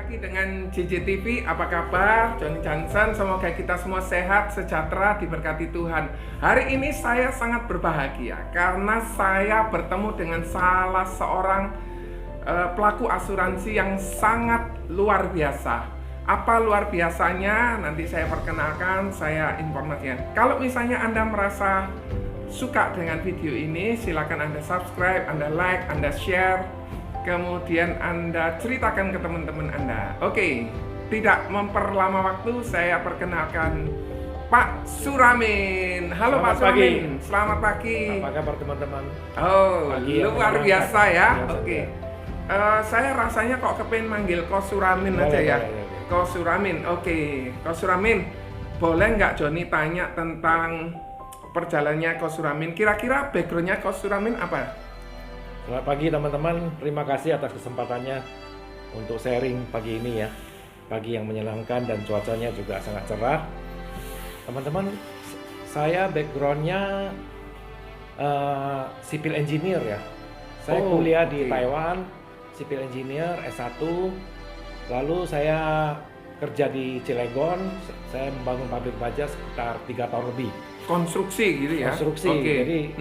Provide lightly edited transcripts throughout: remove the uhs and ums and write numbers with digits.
lagi dengan JJTV. Apa kabar? Johnny Johnson. Semoga kita semua sehat, sejahtera, diberkati Tuhan. Hari ini saya sangat berbahagia karena saya bertemu dengan salah seorang pelaku asuransi yang sangat luar biasa. Apa luar biasanya? Nanti saya perkenalkan, saya informasikan. Kalau misalnya Anda merasa suka dengan video ini, silakan Anda subscribe, Anda like, Anda share, kemudian Anda ceritakan ke teman-teman Anda. Oke, tidak memperlama waktu, saya perkenalkan Pak Suramin. Halo Pak Suramin, selamat pagi. Apa kabar teman-teman? Oh, Pagi luar biasa ya. Oke. Saja. Saya rasanya kok kepengen manggil Ko Suramin aja ya. Ko Suramin, oke. Ko Suramin, boleh nggak Joni tanya tentang perjalanannya Ko Suramin? Kira-kira backgroundnya Ko Suramin apa? Selamat pagi teman-teman, terima kasih atas kesempatannya untuk sharing pagi ini ya. Pagi yang menyenangkan dan cuacanya juga sangat cerah. Teman-teman, saya backgroundnya civil engineer ya. Saya kuliah di Taiwan, civil engineer S1. Lalu saya kerja di Cilegon, saya membangun pabrik baja sekitar 3 tahun lebih. Konstruksi gitu ya? Konstruksi, jadi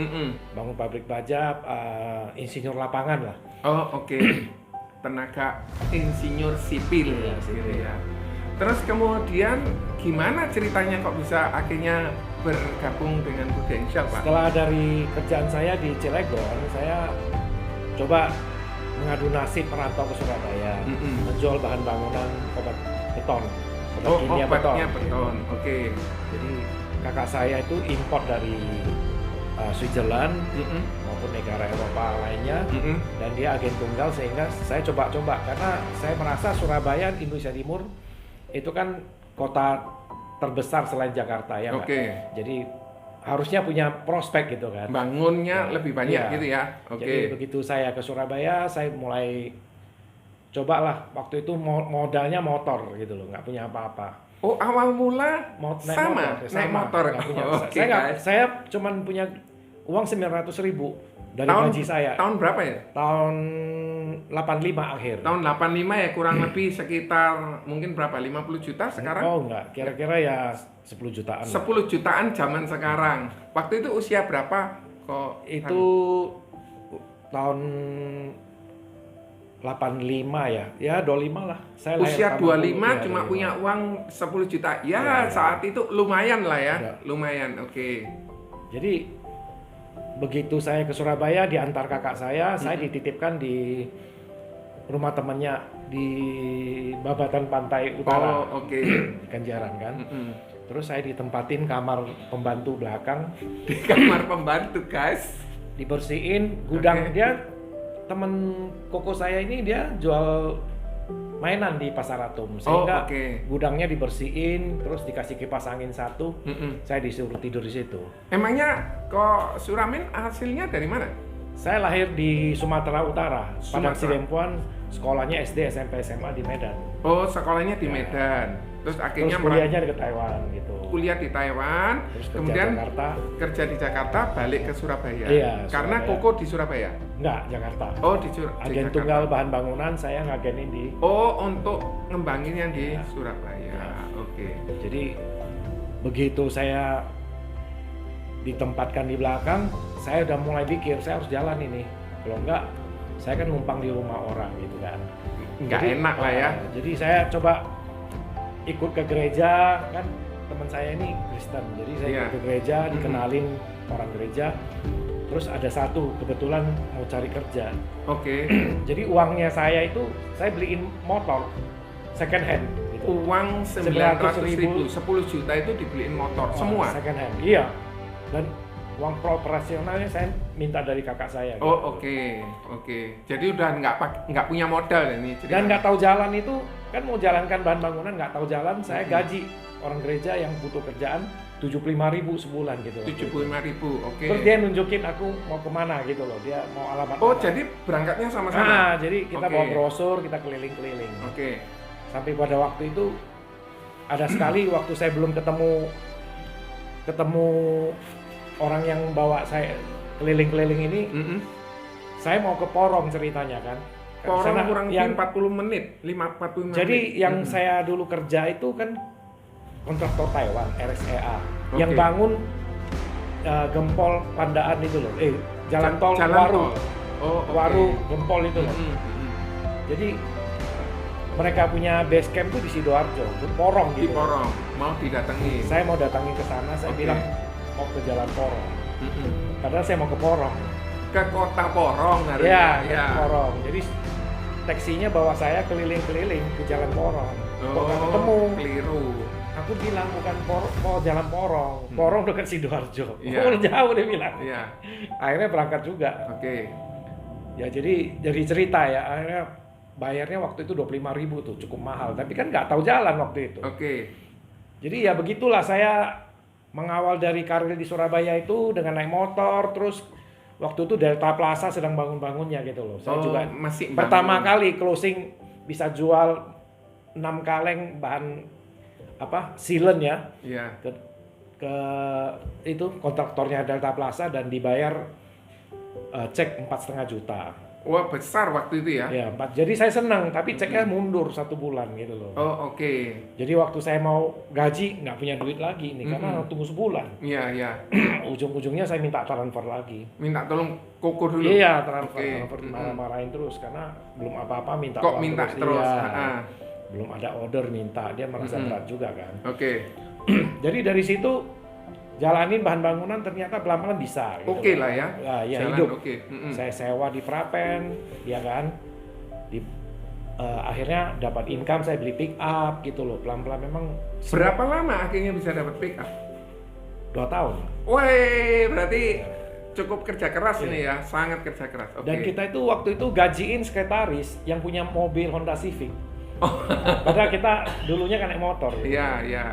bangun pabrik baja, insinyur lapangan lah. Oh oke, tenaga insinyur sipil Ya, gitu ya. Terus kemudian gimana ceritanya kok bisa akhirnya bergabung dengan Prudential, Pak? Setelah dari kerjaan saya di Cilegon, saya coba mengadu nasib merantau ke Surabaya, menjual bahan bangunan obat beton. Obatnya beton, oke. Jadi kakak saya itu import dari Switzerland maupun negara Eropa lainnya, dan dia agen tunggal, sehingga saya coba-coba karena saya merasa Surabaya, Indonesia Timur itu kan kota terbesar selain Jakarta ya. Jadi harusnya punya prospek gitu kan. Bangunnya lebih banyak gitu ya. Jadi begitu saya ke Surabaya, saya mulai cobalah. Waktu itu modalnya motor gitu loh, nggak punya apa-apa. Oh, awal mula naik motor. Saya cuman punya uang 900.000 dari gaji saya. Tahun berapa ya? Tahun 85 akhir. Tahun 85 ya, kurang lebih sekitar mungkin berapa? 50 juta sekarang? Oh enggak, kira-kira ya 10 jutaan. 10 jutaan zaman sekarang. Waktu itu usia berapa kok? Itu tahun 85 ya. Ya 25 lah. Saya usia 25 cuma punya uang 10 juta. Ya, saat itu lumayan lah ya. Lumayan, oke. Jadi begitu saya ke Surabaya diantar kakak saya dititipkan di rumah temannya di Babatan Pantai Utara. Di Kenjeran kan. Terus saya ditempatin kamar pembantu belakang. Di kamar pembantu, guys. Dibersihin gudang. Dia temen koko saya ini, dia jual mainan di Pasar Atom, sehingga gudangnya dibersihin, terus dikasih kipas angin satu. Saya disuruh tidur di situ. Emangnya kok Suramin hasilnya dari mana? Saya lahir di Sumatera Utara, Padang Sidempuan, sekolahnya SD, SMP, SMA di Medan. Oh, sekolahnya di Medan. Terus akhirnya kuliahnya di Taiwan gitu. Kuliah di Taiwan, terus kemudian kerja di Jakarta, balik ke Surabaya. Iya, karena Koko di Surabaya. Enggak, Jakarta. Oh, di agen tunggal bahan bangunan, saya ngagenin di. Oh, untuk ngembangin yang di Surabaya. Oke. Jadi begitu saya ditempatkan di belakang, saya udah mulai pikir saya harus jalan ini. Kalau enggak, saya kan numpang di rumah orang gitu kan. Enggak enak lah ya. Jadi saya coba ikut ke gereja, kan teman saya ini Kristen, jadi saya ikut ke gereja, dikenalin orang gereja. Terus ada satu kebetulan mau cari kerja. Jadi uangnya saya itu saya beliin motor second hand gitu. Uang 900.000, 10 juta itu dibeliin motor semua? Second hand, iya. Dan uang operasionalnya saya minta dari kakak saya. Oh oke. Jadi udah nggak punya modal ini. Dan nggak tahu jalan itu, kan mau jalankan bahan bangunan nggak tahu jalan, saya gaji orang gereja yang butuh kerjaan 75.000 sebulan gitu. 75.000, oke. Terus dia nunjukin aku mau kemana gitu loh, dia mau alamat. Oh jadi berangkatnya sama-sama? Nah, jadi kita bawa brosur, kita keliling-keliling. Sampai pada waktu itu ada sekali waktu saya belum ketemu orang yang bawa saya keliling-keliling ini, saya mau ke Porong ceritanya kan. Porong Sana kurang lebih yang 40 menit, 45 menit. jadi yang saya dulu kerja itu kan kontraktor Taiwan, RSEA, yang Oke. bangun Gempol Pandaan itu loh, jalan tol Jalan Waru, tol. Oh, oke. Waru Gempol itu loh. Jadi mereka punya base camp tuh di Sidoarjo, di Porong Di gitu. Porong, mau didatangi. Saya mau datangin ke sana, saya Oke. bilang mau ke Jalan Porong. Mm-mm. Padahal saya mau ke Porong. Ke kota Porong hari Iya, ini. ke Porong. Jadi taksinya bawa saya keliling-keliling ke Jalan Porong. Kok nggak ketemu? Keliru. Aku bilang bukan Jalan Porong. Porong dekat Sidoarjo. Iya. Oh, jauh dia bilang. Iya. Akhirnya berangkat juga. Oke. Ya jadi cerita ya. Akhirnya bayarnya waktu itu 25.000 tuh, cukup mahal. Tapi kan nggak tahu jalan waktu itu. Oke. Jadi ya begitulah saya mengawal dari karir di Surabaya itu dengan naik motor, terus waktu itu Delta Plaza sedang bangun-bangunnya gitu loh. Saya juga masih pertama bangun. kali closing bisa jual 6 kaleng bahan silen ya Iya. ke itu kontraktornya Delta Plaza dan dibayar cek 4,5 juta. Wah, besar waktu itu ya. Ya, jadi saya senang, tapi ceknya mundur 1 bulan gitu loh. Oh, oke. Jadi waktu saya mau gaji nggak punya duit lagi nih karena tunggu sebulan. Iya, iya. Ujung-ujungnya saya minta transfer lagi. Minta tolong koko dulu. Iya, transfer Oke. marah-marahin terus karena belum apa-apa minta Kok uang minta terus? Iya. Ah. Belum ada order minta, dia merasa berat juga kan. Oke. Jadi dari situ jalanin bahan bangunan ternyata pelan-pelan bisa. Gitu. Oke lah ya. Nah, ya Jalan hidup. oke. Saya sewa di Prapen, ya kan. Akhirnya dapat income, saya beli pick up gitu loh. Pelan-pelan memang. Berapa lama akhirnya bisa dapat pick up? 2 tahun. Woi, berarti cukup kerja keras ini ya, sangat kerja keras. Oke. Dan kita itu waktu itu gajiin sekretaris yang punya mobil Honda Civic. Padahal kita dulunya kan naik motor. Gitu. Iya, iya.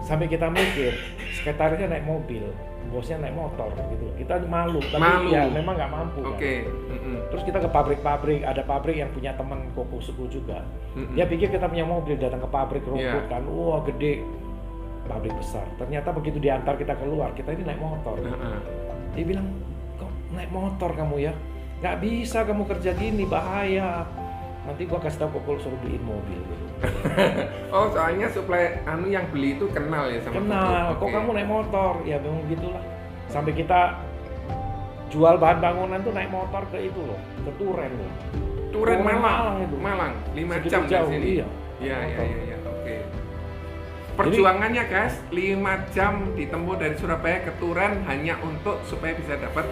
Sampai kita mikir, sekretarisnya naik mobil, bosnya naik motor gitu. Kita malu, tapi Malu. ya memang nggak mampu. Oke. Kan? Terus kita ke pabrik-pabrik, ada pabrik yang punya teman koko suku juga. Dia pikir kita punya mobil, datang ke pabrik rumput kan, wah gede, pabrik besar. Ternyata begitu diantar kita keluar, kita ini naik motor. Dia bilang, kok naik motor kamu ya? Nggak bisa kamu kerja gini, bahaya. Nanti gua kasih tahu Kokol suruh beliin mobil gitu. Oh, soalnya supply yang beli itu kenal ya sama Kenal, Kokol. kok Oke. kamu naik motor? Ya memang gitulah. Sampai kita jual bahan bangunan tuh naik motor ke itu loh, ke Turen loh. Turen Malang itu. Malang, 5 Segitu jam jauh, dari sini. iya. Iya, iya, Motor. iya, oke. Perjuangannya guys, 5 jam ditempuh dari Surabaya ke Turen hanya untuk supaya bisa dapat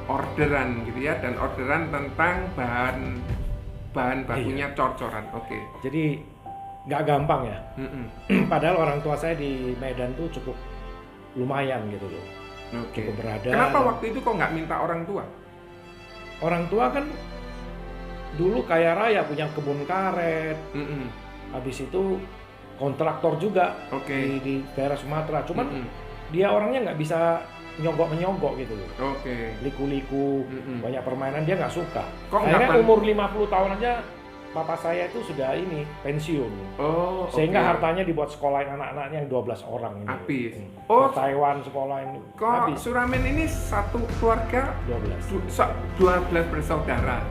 orderan gitu ya, dan orderan tentang bahan bakunya cor-coran. Oke. Jadi nggak gampang ya. Padahal orang tua saya di Medan tuh cukup lumayan gitu loh. Oke. Cukup berada. Kenapa waktu itu kok nggak minta orang tua? Orang tua kan dulu kaya raya, punya kebun karet. Habis itu kontraktor juga Oke. di daerah Sumatera. Cuman dia orangnya nggak bisa menyogok gitu loh. Oke. Liku-liku, banyak permainan dia nggak suka. Kok nggak Akhirnya umur 50 tahun aja papa saya itu sudah pensiun. Oh, Sehingga oke. hartanya dibuat sekolahin anak-anaknya yang 12 orang ini. Habis. Oh, Oh, Taiwan sekolahin kok habis Suramin ini satu keluarga 12. 12 bersaudara.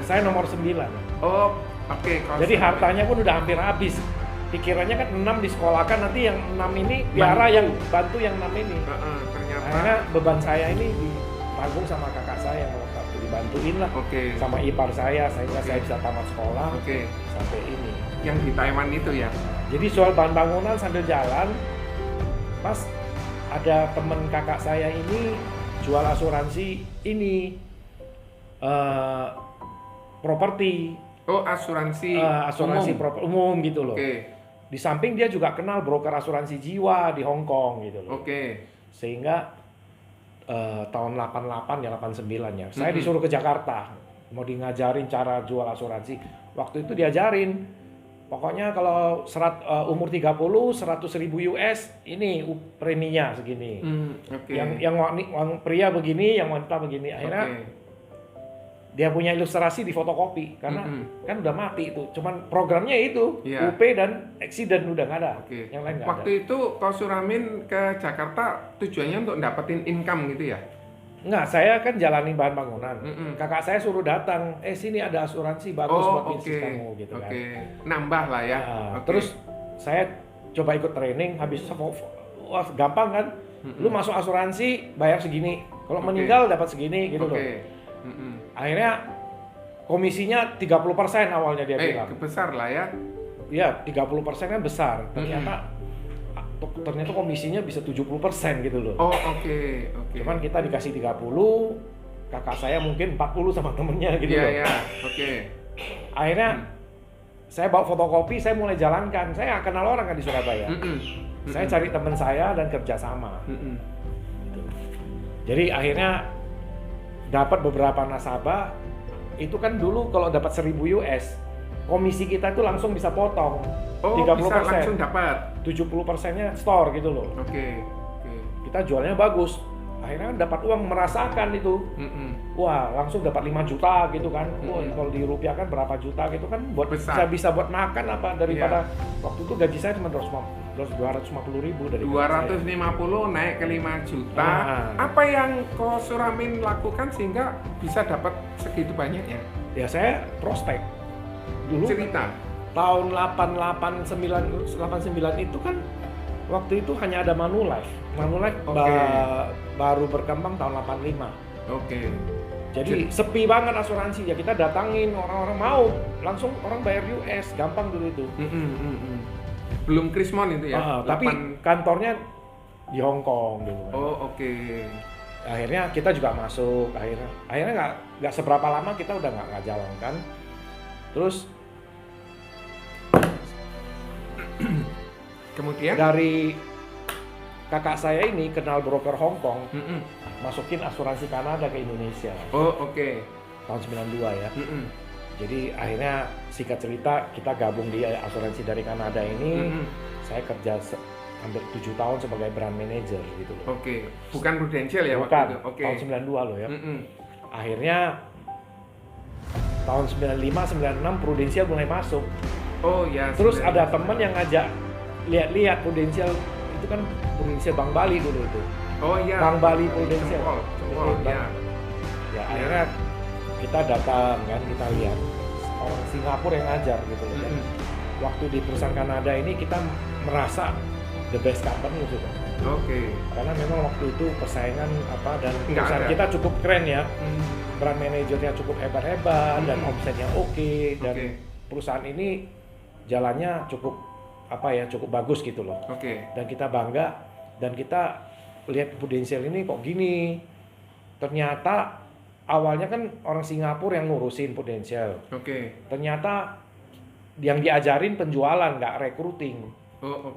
Saya nomor 9. Oh, oke. Kalau Jadi Suramin. hartanya pun udah hampir habis. Pikirannya kan 6 disekolahkan, nanti yang 6 ini biara yang bantu yang 6 ini. Ternyata. Akhirnya beban saya ini ditanggung sama kakak saya yang waktu dibantuin lah. Oke. Sama ipar saya sehingga Oke. saya bisa tamat sekolah Oke. sampai ini. Yang di Taiwan itu ya. Jadi soal bahan bangunan sambil jalan, pas ada temen kakak saya ini jual asuransi ini properti, Oh, asuransi umum gitu loh. Oke. Di samping dia juga kenal broker asuransi jiwa di Hong Kong gitu loh. Oke. Sehingga tahun 88 ya 89 ya, saya disuruh ke Jakarta mau di ngajarin cara jual asuransi. Waktu itu diajarin, pokoknya kalau umur 30 100.000 US ini preminya segini. Oke. Yang pria begini, yang wanita begini. Akhirnya Oke. dia punya ilustrasi di fotokopi karena kan udah mati itu. Cuman programnya itu Iya. UP dan accident udah nggak ada. Oke. Yang lain nggak ada. Waktu itu kau Suramin ke Jakarta tujuannya untuk dapetin income gitu ya? Enggak, saya kan jalani bahan bangunan. Mm-mm. Kakak saya suruh datang, sini ada asuransi bagus buat bisnis kamu gitu kan. Nambah lah ya. Nah, terus saya coba ikut training, habis wah gampang kan. Lu masuk asuransi bayar segini, kalau meninggal dapat segini gitu loh. Akhirnya komisinya 30% awalnya dia bilang. Besar lah ya. Iya, 30% kan besar. Ternyata komisinya bisa 70% gitu loh. Oh, oke. Cuman kita dikasih 30, kakak saya mungkin 40 sama temennya gitu loh. Iya, oke. Akhirnya saya bawa fotokopi, saya mulai jalankan. Saya nggak kenal orang kan di Surabaya. Saya cari teman saya dan kerjasama. Gitu. Jadi akhirnya dapat beberapa nasabah. Itu kan dulu kalau dapat 1.000 US, komisi kita itu langsung bisa potong. Oh, 30%. bisa langsung dapat. 70%-nya store gitu loh. Oke. Kita jualnya bagus. Akhirnya dapat uang, merasakan itu. Wah, langsung dapat 5 juta gitu kan. Wah, kalau dirupiahkan berapa juta gitu kan, buat bisa buat makan apa daripada waktu itu gaji saya cuma 250.000 dari 250 naik ke 5 juta. Apa yang Ko Suramin lakukan sehingga bisa dapat segitu banyaknya? Ya saya prospek. Dulu cerita tahun 89 itu kan waktu itu hanya ada Manulife. Manulife baru berkembang tahun 85. Jadi sepi banget asuransi ya, kita datangin orang-orang mau langsung orang bayar US, gampang dulu itu. Belum Krismon itu ya. Tapi kantornya di Hong Kong dulu. Akhirnya kita juga masuk. Akhirnya nggak seberapa lama kita udah nggak jalankan. Terus kemudian dari kakak saya ini kenal broker Hong Kong, masukin asuransi Kanada ke Indonesia. Tahun 92 ya. Jadi akhirnya singkat cerita kita gabung di asuransi dari Kanada ini. Saya kerja hampir 7 tahun sebagai brand manager gitu loh. Bukan Prudential ya? Bukan, tahun 92 loh ya. Akhirnya tahun 95-96 Prudential mulai masuk. Terus ada teman yang ngajak lihat Prudential, itu kan Prudential Bank Bali dulu itu. Bank Bali Prudential. Akhirnya kita datang kan, kita lihat orang Singapura yang ngajar gitu loh. Waktu di perusahaan Kanada ini kita merasa the best company gitu. Karena memang waktu itu persaingan dan perusahaan kita cukup keren ya. Brand manajernya cukup hebat-hebat dan omsetnya dan perusahaan ini jalannya cukup cukup bagus gitu loh. Dan kita bangga, dan kita lihat Prudential ini kok gini. Ternyata awalnya kan orang Singapura yang ngurusin Prudential. Ternyata yang diajarin penjualan, nggak recruiting.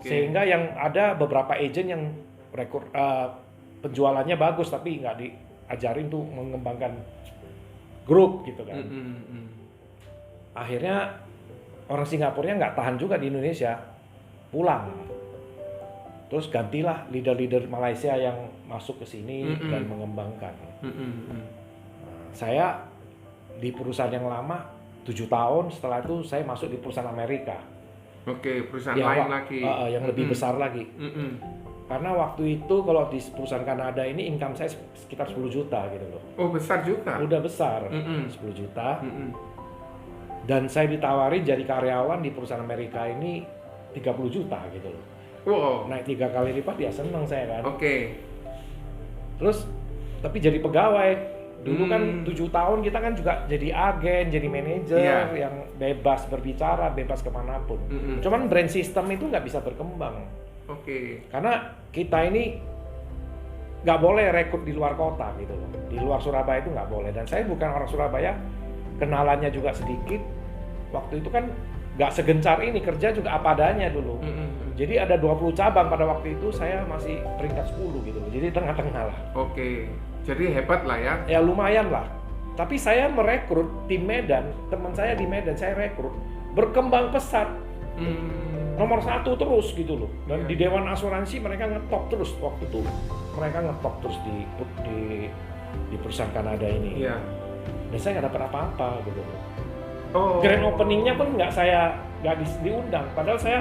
Sehingga yang ada beberapa agent yang penjualannya bagus tapi nggak diajarin tuh mengembangkan grup gitu kan. Akhirnya orang Singapurnya nggak tahan juga di Indonesia, pulang. Terus gantilah leader-leader Malaysia yang masuk ke sini dan mengembangkan. Saya di perusahaan yang lama 7 tahun, setelah itu saya masuk di perusahaan Amerika. Perusahaan lain lagi. Yang lebih besar lagi. Karena waktu itu kalau di perusahaan Kanada ini income saya sekitar 10 juta gitu loh. Besar juga? Udah besar, 10 juta. Dan saya ditawarin jadi karyawan di perusahaan Amerika ini 30 juta gitu loh. Naik 3 kali lipat, ya seneng saya kan. Terus tapi jadi pegawai. Dulu kan 7 tahun kita kan juga jadi agen, jadi manajer yang bebas berbicara, bebas kemanapun. Cuman brand system itu nggak bisa berkembang. Karena kita ini nggak boleh rekrut di luar kota gitu loh. Di luar Surabaya itu nggak boleh. Dan saya bukan orang Surabaya, kenalannya juga sedikit. Waktu itu kan nggak segencar ini, kerja juga apa adanya dulu. Jadi ada 20 cabang pada waktu itu, saya masih peringkat 10 gitu loh. Jadi tengah-tengah lah. Jadi hebat lah ya? Ya lumayan lah. Tapi saya merekrut tim Medan, teman saya di Medan saya rekrut, berkembang pesat. Nomor 1 terus gitu loh. Dan di Dewan Asuransi mereka ngetop terus waktu itu. Mereka ngetop terus di perusahaan Kanada ini. Dan saya nggak dapat apa-apa gitu loh. Grand openingnya pun nggak diundang. Padahal saya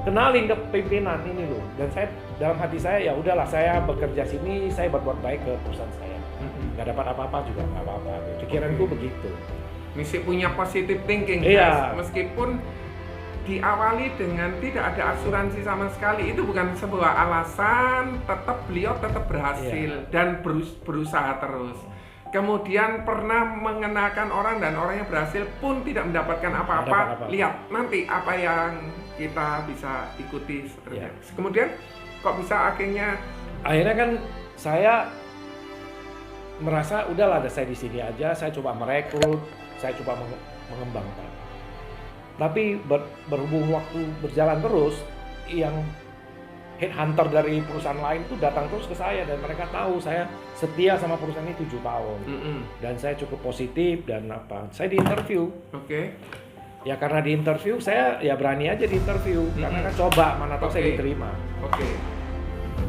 kenalin ke pimpinan ini loh. Dan saya dalam hati saya ya udahlah, saya bekerja sini, saya berbuat baik ke perusahaan saya. nggak dapat apa-apa juga nggak apa-apa. Pikiranku begitu. Mesti punya positive thinking, Iya. guys. Meskipun diawali dengan tidak ada asuransi sama sekali, itu bukan sebuah alasan. Beliau tetap berhasil dan berusaha terus. Kemudian pernah mengenalkan orang dan orangnya berhasil pun tidak mendapatkan apa-apa. Lihat nanti apa yang kita bisa ikuti seterusnya. Kemudian kok bisa akhirnya kan saya merasa udahlah ada saya di sini aja, saya coba merekrut, saya coba mengembangkan. Tapi berhubung waktu berjalan terus, yang headhunter dari perusahaan lain itu datang terus ke saya dan mereka tahu saya setia sama perusahaan ini 7 tahun. Dan saya cukup positif dan apa. Saya di interview. Ya karena di interview saya ya berani aja di interview karena kan coba mana tahu saya diterima.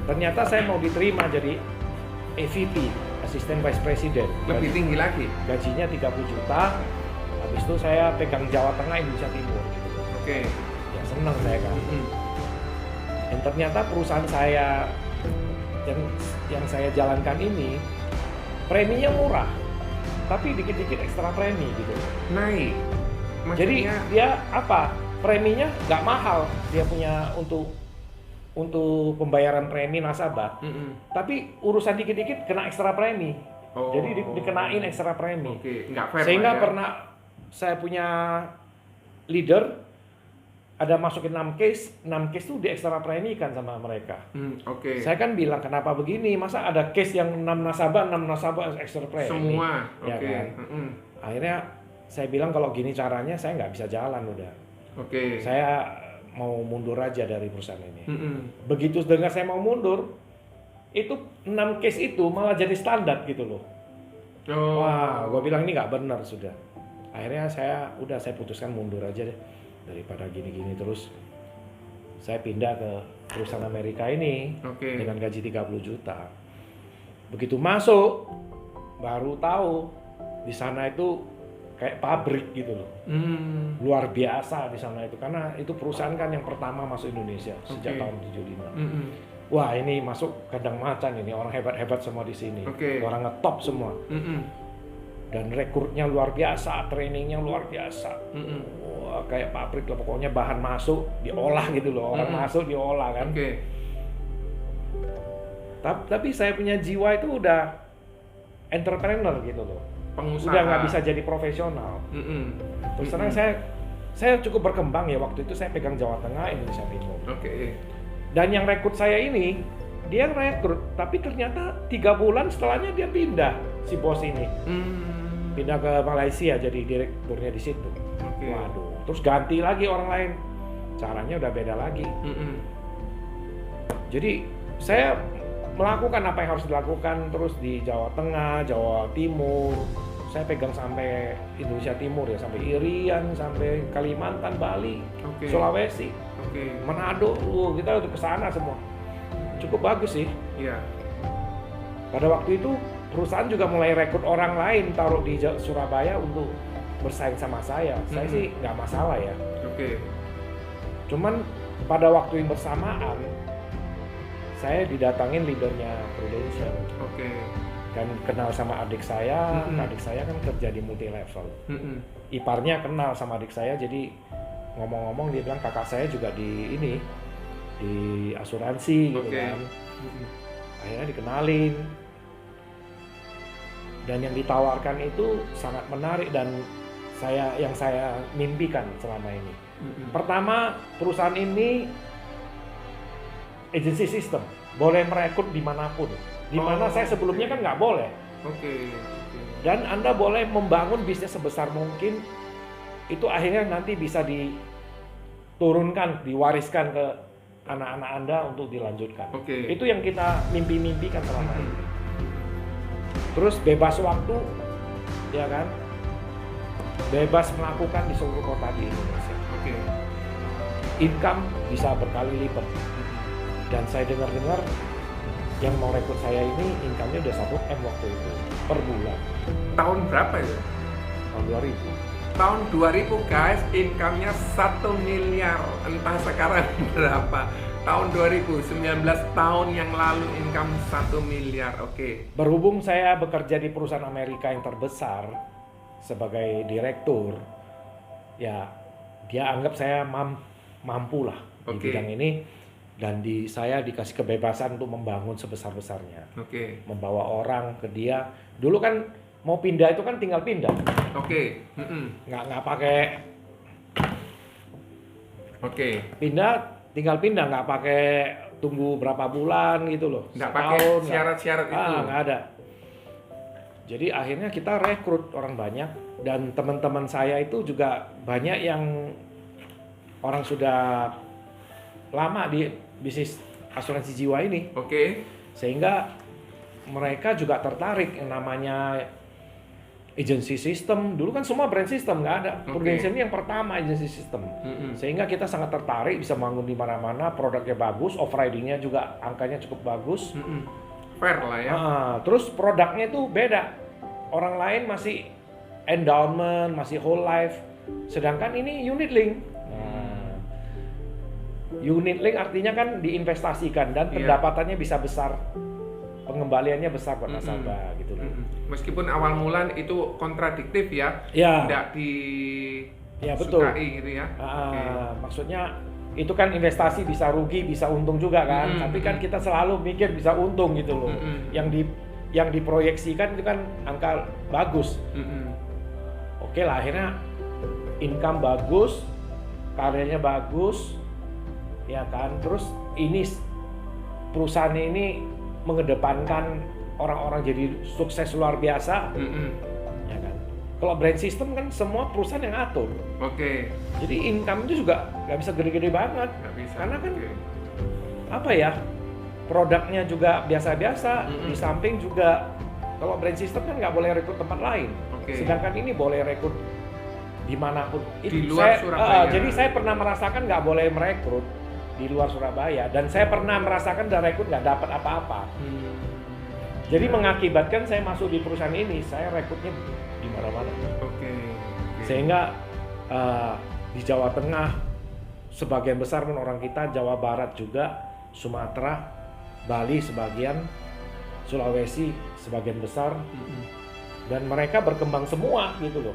Ternyata saya mau diterima jadi AVP, Assistant Vice President. Lebih tinggi lagi. Gajinya 30 juta. Habis itu saya pegang Jawa Tengah, Indonesia Timur gitu. Ya senang saya kan. Dan ternyata perusahaan saya yang saya jalankan ini preminya murah, tapi dikit-dikit ekstra premi gitu. Naik. Maksudnya... Jadi dia apa? Preminya nggak mahal, dia punya untuk pembayaran premi nasabah. Tapi urusan dikit-dikit kena ekstra premi. Jadi dikenain ekstra premi. Nggak fair. Sehingga pernah saya punya leader ada masukin 6 case tuh di ekstra premi kan sama mereka. Saya kan bilang kenapa begini, masa ada case yang 6 nasabah ekstra premi. Semua. Ya kan? Akhirnya saya bilang kalau gini caranya saya nggak bisa jalan udah. Saya mau mundur aja dari perusahaan ini. Begitu dengar saya mau mundur, itu 6 case itu malah jadi standar gitu loh. Wah, gue bilang ini nggak benar sudah. Akhirnya saya putuskan mundur aja deh. Daripada gini-gini terus, saya pindah ke perusahaan Amerika ini dengan gaji 30 juta. Begitu masuk, baru tahu di sana itu kayak pabrik gitu loh. Luar biasa di sana itu, karena itu perusahaan kan yang pertama masuk Indonesia sejak tahun 75. Wah ini masuk kandang macan ini, orang hebat-hebat semua di sini, orang ngetop semua. Dan rekrutnya luar biasa, trainingnya luar biasa. Wah, kayak pabrik lah pokoknya, bahan masuk diolah gitu loh, orang masuk diolah kan. Tapi saya punya jiwa itu udah entrepreneur gitu loh, pengusaha. Udah nggak bisa jadi profesional. Terus terang saya cukup berkembang ya, waktu itu saya pegang Jawa Tengah, Indonesia Timur. Dan yang rekrut saya ini, dia rekrut, tapi ternyata 3 bulan setelahnya dia pindah, si bos ini. Pindah ke Malaysia jadi direkturnya di situ. Waduh, terus ganti lagi orang lain. Caranya udah beda lagi. Jadi saya melakukan apa yang harus dilakukan terus di Jawa Tengah, Jawa Timur. Saya pegang sampai Indonesia Timur ya, sampai Irian, sampai Kalimantan, Bali, Sulawesi, Manado. Kita udah kesana semua. Cukup bagus sih. Pada waktu itu perusahaan juga mulai rekrut orang lain taruh di Surabaya untuk bersaing sama saya. Saya sih nggak masalah ya. Cuman pada waktu yang bersamaan saya didatangin leadernya Prudential. Dan kenal sama adik saya. Adik saya kan kerja di multi level. Iparnya kenal sama adik saya, jadi ngomong-ngomong dia bilang kakak saya juga di asuransi gitu kan. Akhirnya dikenalin. Dan yang ditawarkan itu sangat menarik dan yang saya mimpikan selama ini. Pertama, perusahaan ini agency system, boleh merekrut dimanapun. Dimana saya sebelumnya kan nggak boleh. Dan Anda boleh membangun bisnis sebesar mungkin, itu akhirnya nanti bisa diturunkan, diwariskan ke anak-anak Anda untuk dilanjutkan. Itu yang kita mimpi-mimpikan selama ini. Terus bebas waktu, ya kan? Bebas melakukan di seluruh kota di Indonesia. Income bisa berkali lipat. Dan saya dengar-dengar yang mau rekrut saya ini income-nya udah 1 M waktu itu per bulan. Tahun berapa itu? Tahun 2000. Tahun 2000 guys, income-nya 1 miliar. Entah sekarang berapa. tahun 2019 tahun yang lalu income 1 miliar. Oke. Berhubung saya bekerja di perusahaan Amerika yang terbesar sebagai direktur, ya dia anggap saya mampu lah di bidang ini, dan saya dikasih kebebasan untuk membangun sebesar-besarnya. Membawa orang ke dia. Dulu kan mau pindah itu kan tinggal pindah. Nggak pakai. Pindah, tinggal pindah, nggak pakai tunggu berapa bulan gitu loh. Nggak pakai syarat-syarat itu. Nggak ada. Jadi akhirnya kita rekrut orang banyak, dan teman-teman saya itu juga banyak yang orang sudah lama di bisnis asuransi jiwa ini. Sehingga mereka juga tertarik yang namanya agency system. Dulu kan semua brand system, nggak ada. Prudential ini yang pertama agency system. Sehingga kita sangat tertarik bisa bangun di mana-mana, produknya bagus, off-ridingnya juga angkanya cukup bagus. Fair lah ya. Terus produknya itu beda. Orang lain masih endowment, masih whole life. Sedangkan ini unit link. Unit link artinya kan diinvestasikan dan pendapatannya bisa besar. Pengembaliannya besar buat nasabah gitu loh. Meskipun awal mula itu kontradiktif ya. Tidak disukai gitu ya. Maksudnya itu kan investasi bisa rugi, bisa untung juga kan. Tapi kan kita selalu mikir bisa untung gitu loh. Yang diproyeksikan itu kan angka bagus. Oke lah, akhirnya income bagus, karyanya bagus, ya kan. Terus ini perusahaan ini mengedepankan orang-orang jadi sukses luar biasa, ya kan. Kalau brand system kan semua perusahaan yang atur. Jadi income itu juga nggak bisa gede-gede banget, karena kan apa ya, produknya juga biasa-biasa. Di samping juga kalau brand system kan nggak boleh rekrut tempat lain, sedangkan ini boleh rekrut dimanapun. Di luar Surabaya. Jadi saya pernah merasakan nggak boleh merekrut di luar Surabaya, dan saya pernah merasakan dan rekrut nggak dapat apa-apa. Jadi mengakibatkan saya masuk di perusahaan ini, saya rekrutnya di mana-mana. Sehingga di Jawa Tengah sebagian besar pun orang kita, Jawa Barat juga, Sumatera, Bali sebagian, Sulawesi sebagian besar, dan mereka berkembang semua gitu loh.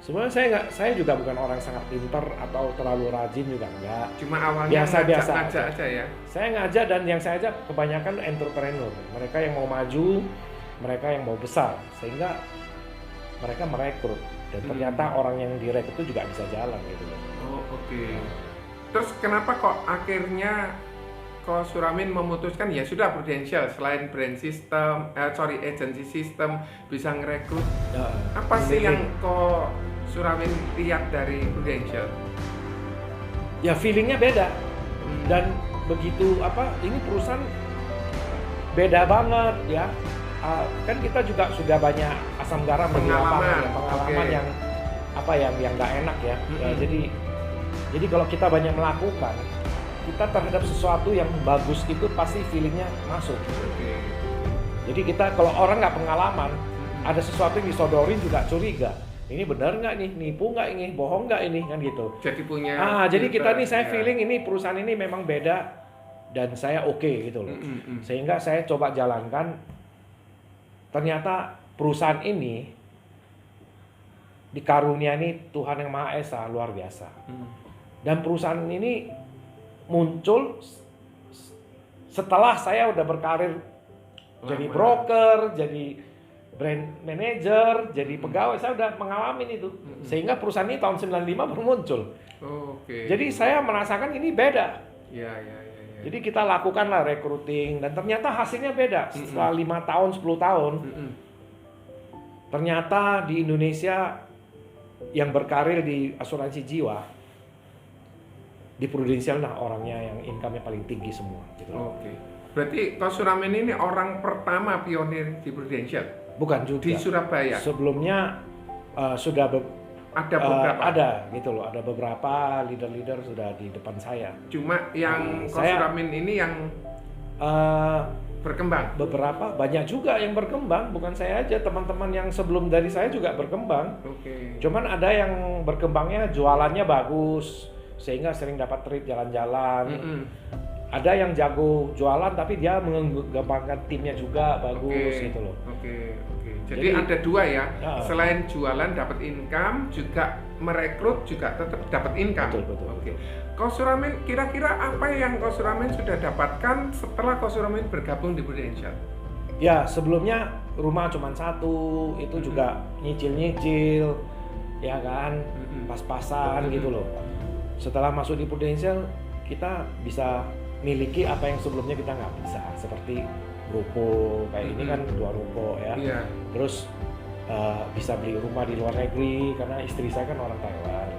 Sebenarnya saya juga bukan orang sangat pintar atau terlalu rajin juga enggak. Cuma awalnya ngajak aja ya. Saya ngajak, dan yang saya ajak kebanyakan entrepreneur. Mereka yang mau maju, mereka yang mau besar, sehingga mereka merekrut. Dan ternyata orang yang direkrut itu juga bisa jalan gitu loh. Terus kenapa kok akhirnya Suramin memutuskan ya sudah Prudential selain brand system, agency system bisa ngerekrut. Apa sih yang Suramin lihat dari Prudential? Ya feelingnya beda. Dan begitu ini perusahaan beda banget ya. Kan kita juga sudah banyak asam garam di lapangan, pengalaman yang nggak enak ya. Jadi kalau kita banyak melakukan, kita terhadap sesuatu yang bagus itu pasti feelingnya masuk. Jadi kita kalau orang nggak pengalaman, ada sesuatu yang disodorin juga curiga. Ini benar nggak nih? Nipu nggak ini? Bohong nggak ini? Kan gitu. Jadi punya. Jadi kita nih saya feeling ini perusahaan ini memang beda dan saya oke gitu loh. Sehingga saya coba jalankan. Ternyata perusahaan ini dikaruniai Tuhan yang Maha Esa luar biasa. Dan perusahaan ini muncul setelah saya udah berkarir jadi broker, jadi brand manager, jadi pegawai, saya udah mengalami itu. Sehingga perusahaan ini tahun 95 baru muncul. Jadi saya merasakan ini beda. Jadi kita lakukanlah recruiting dan ternyata hasilnya beda. Setelah 5 tahun, 10 tahun, ternyata di Indonesia yang berkarir di asuransi jiwa, di Prudential orangnya yang income-nya paling tinggi semua. Gitu. Berarti Suramin ini orang pertama pionir di Prudential? Bukan juga. Di Surabaya? Sebelumnya sudah ada beberapa? Ada gitu loh, ada beberapa leader-leader sudah di depan saya. Cuma yang Suramin ini yang berkembang? Beberapa, banyak juga yang berkembang, bukan saya aja, teman-teman yang sebelum dari saya juga berkembang. Cuman ada yang berkembangnya jualannya bagus, sehingga sering dapat trip jalan-jalan. ada yang jago jualan tapi dia mengembangkan timnya juga bagus gitu loh. Oke. Jadi ada dua ya. Selain jualan dapat income, juga merekrut juga tetap dapat income. Betul. Oke. Kos Suramin, kira-kira apa yang Kos Suramin sudah dapatkan setelah Kos Suramin bergabung di Prudential? Ya, sebelumnya rumah cuma satu, itu juga nyicil-nyicil, ya kan, pas-pasan gitu loh. Setelah masuk di Prudential, kita bisa miliki apa yang sebelumnya kita nggak bisa, seperti ruko kayak ini kan 2 ruko ya. Terus bisa beli rumah di luar negeri karena istri saya kan orang Taiwan.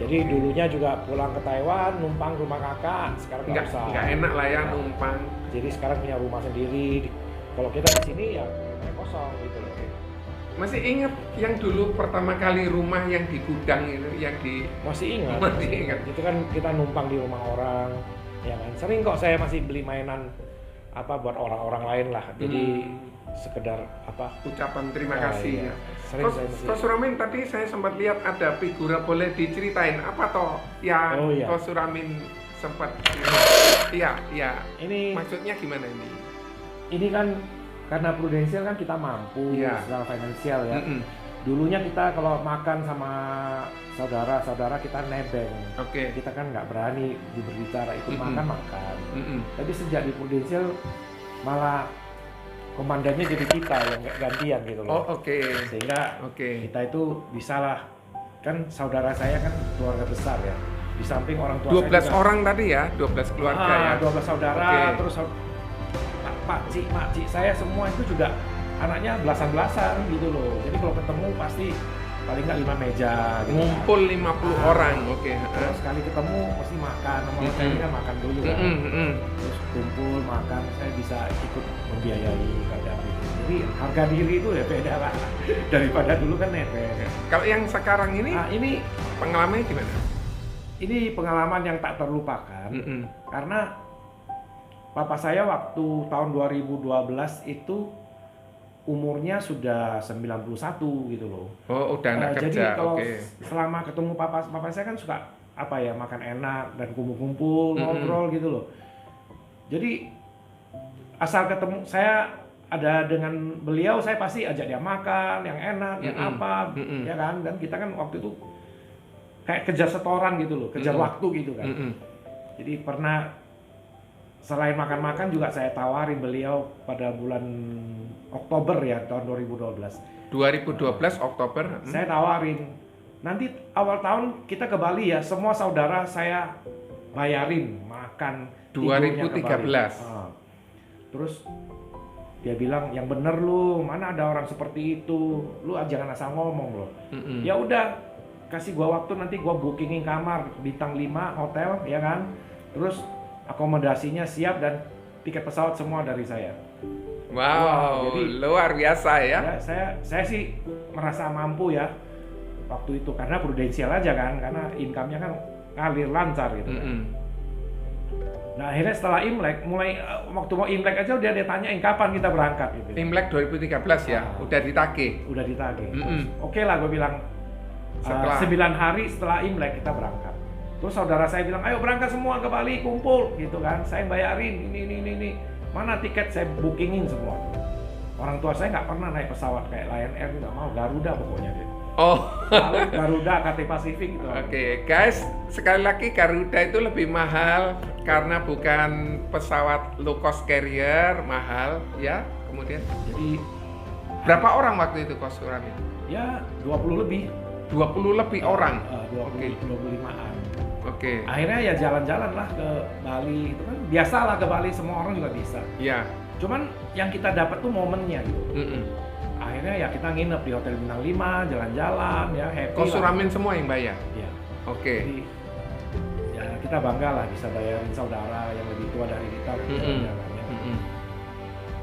Jadi dulunya juga pulang ke Taiwan numpang rumah kakak, sekarang nggak usah. Nggak enak lah ya numpang. Jadi sekarang punya rumah sendiri. Kalau kita di sini ya kosong gitu loh. Masih ingat yang dulu pertama kali rumah yang di gudang itu, yang di... Masih ingat. Itu kan kita numpang di rumah orang, ya kan. Sering kok saya masih beli mainan apa buat orang-orang lain lah. Jadi sekedar apa? Ucapan terima kasih. Iya. Kos Suramin tadi saya sempat lihat ada figura, boleh diceritain apa toh yang Kos Suramin sempat? Iya. Ini maksudnya gimana ini? Ini kan karena Prudential kan kita mampu secara finansial ya. Dulunya kita kalau makan sama saudara-saudara kita nebeng. Kita kan nggak berani berbicara ikut makan. Tapi sejak di Prudential malah komandannya jadi kita yang gantian gitu loh. Sehingga kita itu bisa lah, kan saudara saya kan keluarga besar ya. Di samping orang tua 12 saya 12 orang tadi ya, 12 keluarga ya. 12 saudara, terus Pak Cik saya semua itu juga anaknya belasan-belasan gitu loh. Jadi kalau ketemu pasti paling nggak 5 meja gitu. Ngumpul 50 orang. Terus sekali ketemu pasti makan, sama saya kan makan dulu kan. Terus kumpul makan, saya bisa ikut membiayai kadang gitu. Jadi harga diri itu ya beda lah daripada dulu kan nebeng. Kalau yang sekarang ini, ini pengalamannya gimana? Ini pengalaman yang tak terlupakan karena papa saya waktu tahun 2012 itu umurnya sudah 91 gitu loh. Udah anak kerja. Jadi kalau selama ketemu papa saya kan suka apa ya, makan enak dan kumpul-kumpul ngobrol gitu loh. Jadi asal ketemu saya ada dengan beliau, saya pasti ajak dia makan yang enak, yang apa, ya kan. Dan kita kan waktu itu kayak kejar setoran gitu loh, kejar waktu gitu kan. Jadi pernah selain makan-makan juga saya tawarin beliau pada bulan Oktober ya tahun 2012. 2012 Oktober. Saya tawarin, nanti awal tahun kita ke Bali ya, semua saudara saya bayarin makan. 2013. Terus dia bilang, yang bener lu, mana ada orang seperti itu, lu jangan asal ngomong loh. Ya udah, kasih gua waktu, nanti gua bookingin kamar bintang 5 hotel ya kan. Terus akomodasinya siap dan tiket pesawat semua dari saya. Wow, jadi luar biasa ya. Saya sih merasa mampu ya waktu itu karena Prudential aja kan, karena income-nya kan ngalir lancar gitu kan. Nah akhirnya setelah Imlek, mulai waktu mau Imlek aja dia tanyain kapan kita berangkat gitu. Imlek 2013 ya, udah ditagih. Udah ditagih. Oke lah, gue bilang 9 hari setelah Imlek kita berangkat. Terus saudara saya bilang, ayo berangkat semua ke Bali, kumpul gitu kan. Saya bayarin ini. Mana tiket, saya bookingin semua. Orang tua saya nggak pernah naik pesawat kayak Lion Air, nggak mau, Garuda pokoknya dia. Lalu Garuda, KT Pasifik gitu. Guys, sekali lagi Garuda itu lebih mahal karena bukan pesawat low cost carrier, mahal ya. Kemudian, jadi berapa orang waktu itu Kos Suramin? Ya 20 lebih. 20 lebih orang? 25-an. Akhirnya ya jalan-jalan lah ke Bali, itu kan biasa lah ke Bali, semua orang juga bisa. Iya. Cuman yang kita dapat tuh momennya gitu. Akhirnya ya kita nginep di Hotel Bintang 5, jalan-jalan ya, happy. Kos Suramin semua yang bayar? Iya. Jadi, ya kita bangga lah bisa bayarin saudara yang lebih tua dari kita.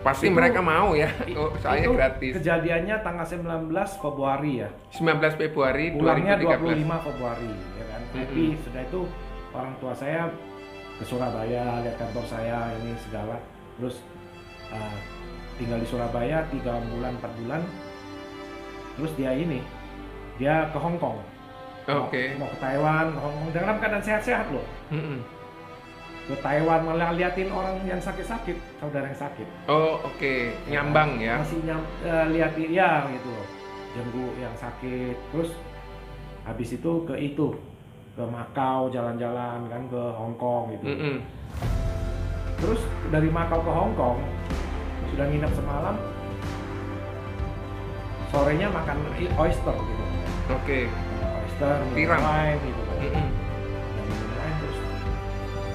Pasti itu, mereka mau ya, soalnya itu gratis. Kejadiannya tanggal 19 Februari ya. 19 Februari 2013. Pulangnya 25 Februari ya kan. Happy, sudah itu orang tua saya ke Surabaya, lihat kantor saya ini segala. Terus tinggal di Surabaya 3 bulan, 4 bulan. Terus dia ke Hong Kong. Mau ke Taiwan, Hong Kong, dalam keadaan sehat-sehat loh. ke Taiwan malah liatin orang yang sakit-sakit, saudara yang sakit. Oh, oke. Nyambang ya. Masih liatin ya gitu loh. Jenggu yang sakit. Terus habis itu ke Makau jalan-jalan kan, ke Hong Kong gitu. Terus dari Makau ke Hong Kong sudah nginep semalam, sorenya makan oyster gitu. Oke. Oyster, Tiram wine gitu kan. Dan minum wine terus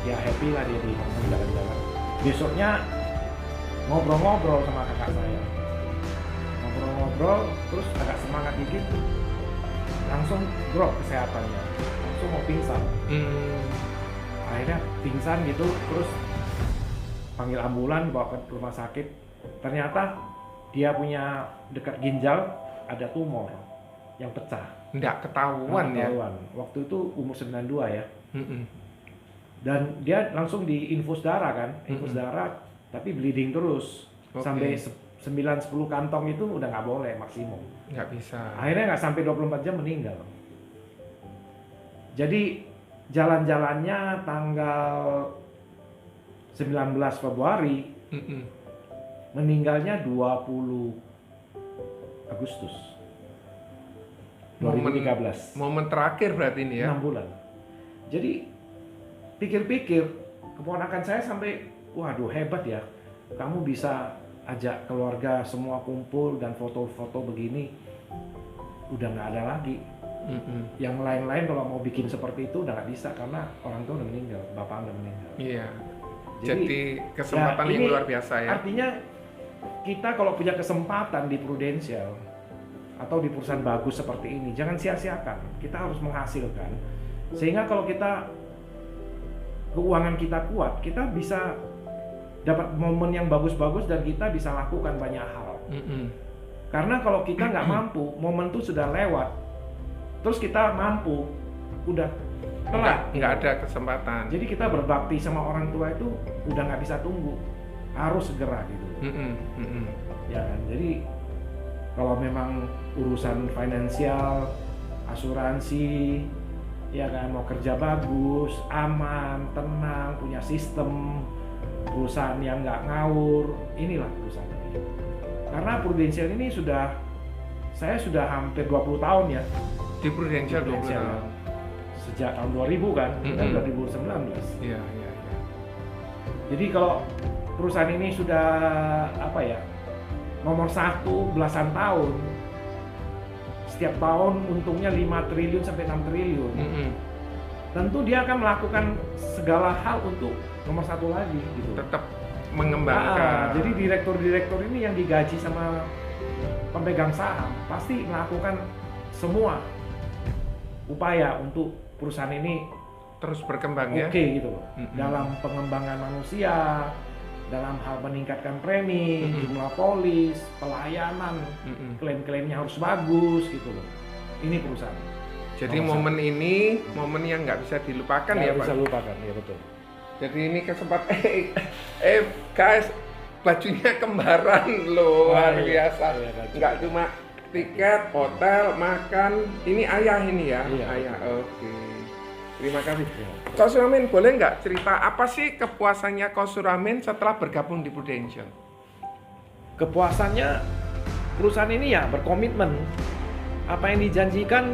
ya happy lah dia di Hong Kong jalan-jalan. Besoknya ngobrol-ngobrol sama kakak saya. Ngobrol-ngobrol terus agak semangat dikit, langsung drop kesehatannya, langsung mau pingsan. Akhirnya pingsan gitu, terus panggil ambulan bawa ke rumah sakit. Ternyata dia punya dekat ginjal ada tumor yang pecah. Nggak ketahuan ya. Waktu itu umur 92 ya. Dan dia langsung diinfus darah kan, infus darah tapi bleeding terus. Sampai 9-10 kantong itu udah nggak boleh maksimum. Nggak bisa. Akhirnya nggak sampai 24 jam meninggal. Jadi jalan-jalannya tanggal 19 Februari, meninggalnya 20 Agustus 2013. Momen terakhir berarti ini ya? 6 bulan. Jadi pikir-pikir, keponakan saya sampai, waduh hebat ya, kamu bisa ajak keluarga semua kumpul dan foto-foto begini, udah nggak ada lagi. Yang lain-lain kalau mau bikin seperti itu udah nggak bisa karena orang tua udah meninggal, bapak udah meninggal. Iya. Jadi kesempatan ya, yang luar biasa ya. Artinya kita kalau punya kesempatan di Prudential atau di perusahaan bagus seperti ini, jangan sia-siakan. Kita harus menghasilkan. Sehingga kalau kita keuangan kita kuat, kita bisa dapat momen yang bagus-bagus dan kita bisa lakukan banyak hal. Karena kalau kita nggak mampu, momen itu sudah lewat. Terus kita mampu, udah telat. Nggak ada kesempatan. Jadi kita berbakti sama orang tua itu udah nggak bisa tunggu, harus segera gitu. Ya kan. Jadi kalau memang urusan finansial, asuransi, ya kan, mau kerja bagus, aman, tenang, punya sistem, perusahaan yang nggak ngawur, inilah perusahaan ini. Karena Prudential ini saya sudah hampir 20 tahun ya. Di Prudential 20 tahun. Sejak tahun 2000 kan, dan 2019. Iya. Jadi kalau perusahaan ini sudah nomor 1 belasan tahun, setiap tahun untungnya 5 triliun sampai 6 triliun. Tentu dia akan melakukan segala hal untuk nomor 1 lagi gitu. Tetap mengembangkan. Jadi direktur-direktur ini yang digaji sama pemegang saham pasti melakukan semua upaya untuk perusahaan ini terus berkembang ya. Oke gitu loh. Dalam pengembangan manusia, dalam hal meningkatkan premi, jumlah polis, pelayanan, klaim-klaimnya harus bagus gitu loh. Ini perusahaan. Jadi momen ini momen yang nggak bisa dilupakan ya Pak. Nggak bisa lupakan, ya betul. Jadi ini kesempatan guys, bajunya kembaran luar biasa. Nggak cuma tiket, hotel, makan. Ini ayah ini ya. Iya, ayah. Oke. Terima kasih. Kak Suramin, boleh nggak cerita apa sih kepuasannya Kak Suramin setelah bergabung di Prudential? Kepuasannya perusahaan ini ya berkomitmen. Apa yang dijanjikan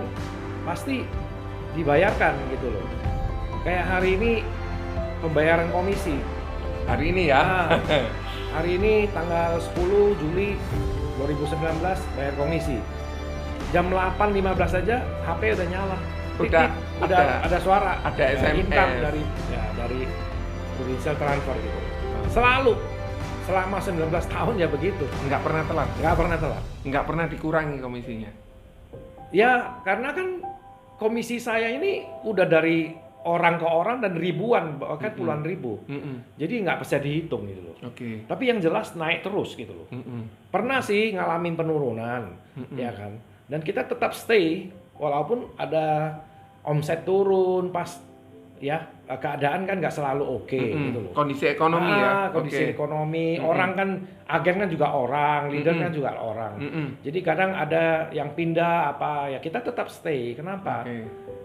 pasti dibayarkan gitu loh. Kayak hari ini pembayaran komisi. Hari ini ya. Hari ini tanggal 10 Juli 2019 bayar komisi. Jam 8.15 saja HP udah nyala. Udah ada suara, ada SMS income dari Prudential transfer gitu. Selalu selama 19 tahun ya begitu. Nggak pernah telat. Nggak pernah dikurangi komisinya. Ya karena kan komisi saya ini udah dari orang ke orang dan ribuan, bahkan puluhan ribu. Jadi nggak bisa dihitung gitu loh. Oke. Tapi yang jelas naik terus gitu loh. Pernah sih ngalamin penurunan, ya kan. Dan kita tetap stay walaupun ada omset turun pas ya keadaan kan nggak selalu oke gitu loh. Kondisi ekonomi ya. Kondisi ekonomi, orang kan agen kan juga orang, leader kan juga orang. Jadi kadang ada yang pindah apa ya kita tetap stay. Kenapa?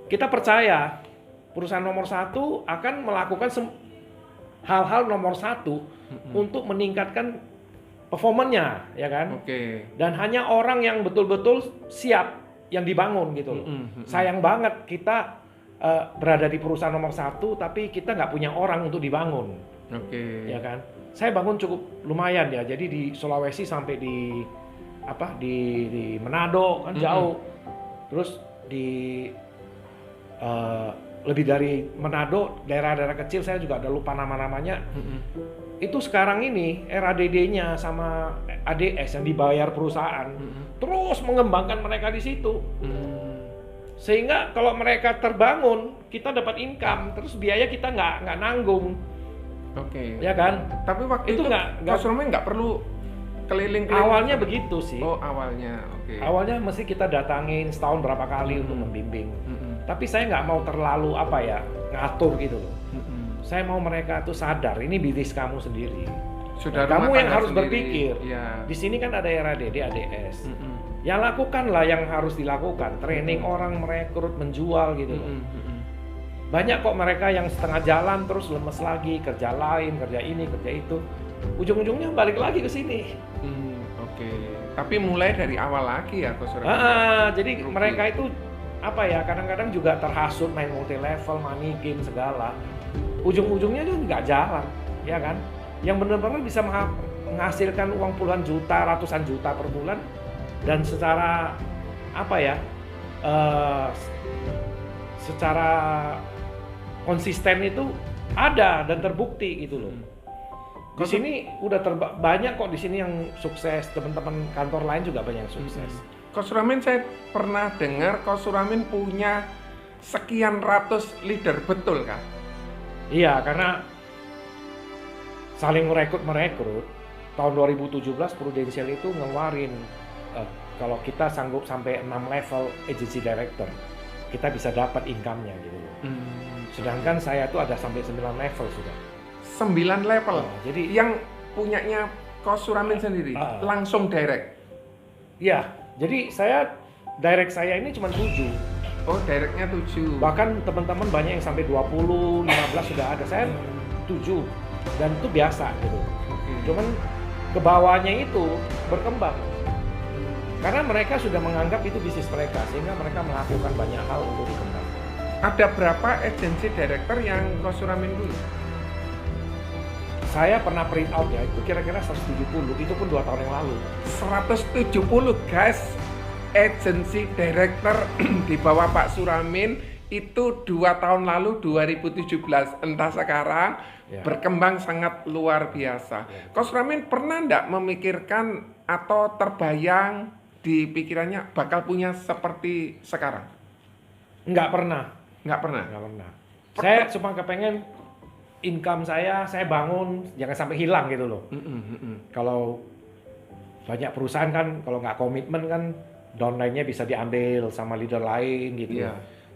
Kita percaya perusahaan nomor 1 akan melakukan hal-hal nomor satu untuk meningkatkan performanya, ya kan? Dan hanya orang yang betul-betul siap yang dibangun gitu loh. Sayang banget kita berada di perusahaan nomor satu, tapi kita nggak punya orang untuk dibangun, ya kan? Saya bangun cukup lumayan ya. Jadi di Sulawesi sampai di Manado kan jauh. Terus di lebih dari Manado, daerah-daerah kecil saya juga ada lupa nama-namanya. Itu sekarang ini RADD-nya sama ADS yang dibayar perusahaan terus mengembangkan mereka di situ. Sehingga kalau mereka terbangun, kita dapat income, terus biaya kita nggak nanggung. Ya kan? Tapi waktu itu Mas Romi nggak perlu keliling-keliling. Awalnya begitu sih. Oh, awalnya. Awalnya mesti kita datangin setahun berapa kali untuk membimbing. Tapi saya nggak mau terlalu ngatur gitu loh. Saya mau mereka tuh sadar ini bisnis kamu sendiri. Kamu yang harus berpikir. Di sini kan ada RADD, ADS. Ya lakukanlah yang harus dilakukan. Training orang, merekrut, menjual gitu loh. Banyak kok mereka yang setengah jalan terus lemes lagi, kerja lain, kerja ini, kerja itu. Ujung-ujungnya balik lagi ke sini. Tapi mulai dari awal lagi ya, Coach Romi. Jadi mereka itu kadang-kadang juga terhasut main multi level, money game segala. Ujung-ujungnya itu nggak jalan, ya kan? Yang benar-benar bisa menghasilkan uang puluhan juta, ratusan juta per bulan, dan secara secara konsisten itu ada dan terbukti gitu loh. Di sini udah banyak kok di sini yang sukses, teman-teman kantor lain juga banyak yang sukses. Coach Suramin, saya pernah dengar Coach Suramin punya sekian ratus leader, betul kah? Iya, karena saling merekrut. Tahun 2017 Prudential itu ngeluarin kalau kita sanggup sampai 6 level agency director, kita bisa dapat income-nya gitu. Sedangkan saya tuh ada sampai 9 level sudah. 9 level? Jadi yang punyanya Coach Suramin sendiri, langsung direct? Iya, jadi direct saya ini cuma 7. Oh, directnya 7. Bahkan teman-teman banyak yang sampai 20, 15 sudah ada. Saya 7 dan itu biasa gitu. Cuman ke bawahnya itu berkembang. Karena mereka sudah menganggap itu bisnis mereka, sehingga mereka melakukan banyak hal untuk dikembangkan. Ada berapa agency director yang Coach Suramin dulu? Saya pernah print out ya, itu kira-kira 170, itu pun 2 tahun yang lalu. 170 guys, agency director di bawah Pak Suramin itu 2 tahun lalu 2017, entah sekarang berkembang sangat luar biasa. Coach Suramin pernah enggak memikirkan atau terbayang di pikirannya bakal punya seperti sekarang? Nggak pernah. Saya cuma kepengen income saya bangun jangan sampai hilang gitu loh. Kalau banyak perusahaan kan kalau nggak komitmen kan downline-nya bisa diambil sama leader lain gitu.